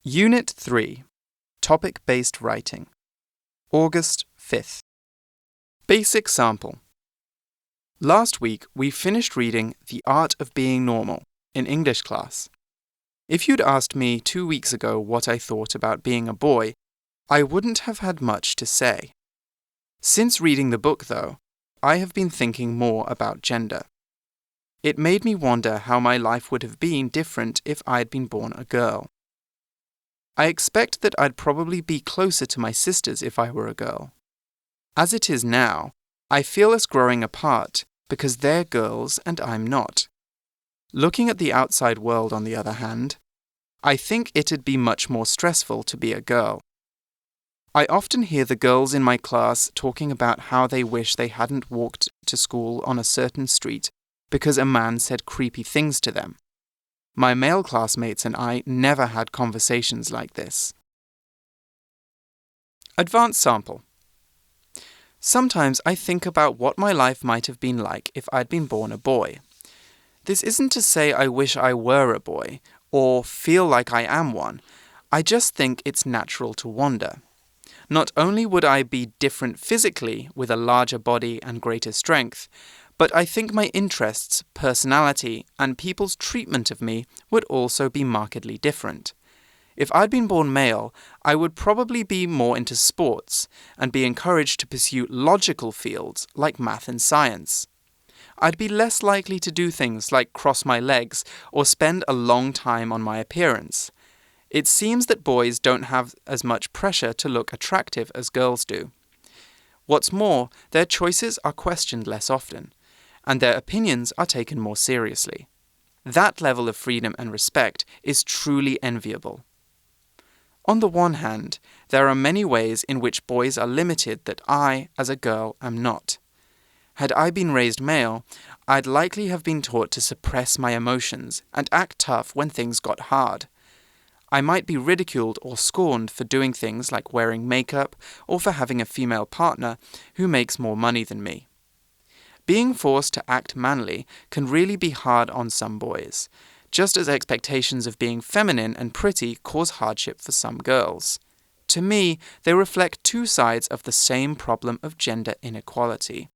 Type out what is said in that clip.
Unit 3, Topic-Based Writing, August 5th. Basic Sample. Last week, we finished reading The Art of Being Normal in English class. If you'd asked me 2 weeks ago what I thought about being a boy, I wouldn't have had much to say. Since reading the book, though, I have been thinking more about gender. It made me wonder how my life would have been different if I'd been born a girl. I expect that I'd probably be closer to my sisters if I were a girl. As it is now, I feel us growing apart because they're girls and I'm not. Looking at the outside world, on the other hand, I think it'd be much more stressful to be a girl. I often hear the girls in my class talking about how they wish they hadn't walked to school on a certain street because a man said creepy things to them. My male classmates and I never had conversations like this. Advanced Sample. Sometimes I think about what my life might have been like if I'd been born a boy. This isn't to say I wish I were a boy, or feel like I am one. I just think it's natural to wonder. Not only would I be different physically, with a larger body and greater strength, but I think my interests, personality, and people's treatment of me would also be markedly different. If I'd been born male, I would probably be more into sports and be encouraged to pursue logical fields like math and science. I'd be less likely to do things like cross my legs or spend a long time on my appearance. It seems that boys don't have as much pressure to look attractive as girls do. What's more, their choices are questioned less often, and their opinions are taken more seriously. That level of freedom and respect is truly enviable. On the one hand, there are many ways in which boys are limited that I, as a girl, am not. Had I been raised male, I'd likely have been taught to suppress my emotions and act tough when things got hard. I might be ridiculed or scorned for doing things like wearing makeup or for having a female partner who makes more money than me. Being forced to act manly can really be hard on some boys, just as expectations of being feminine and pretty cause hardship for some girls. To me, they reflect two sides of the same problem of gender inequality.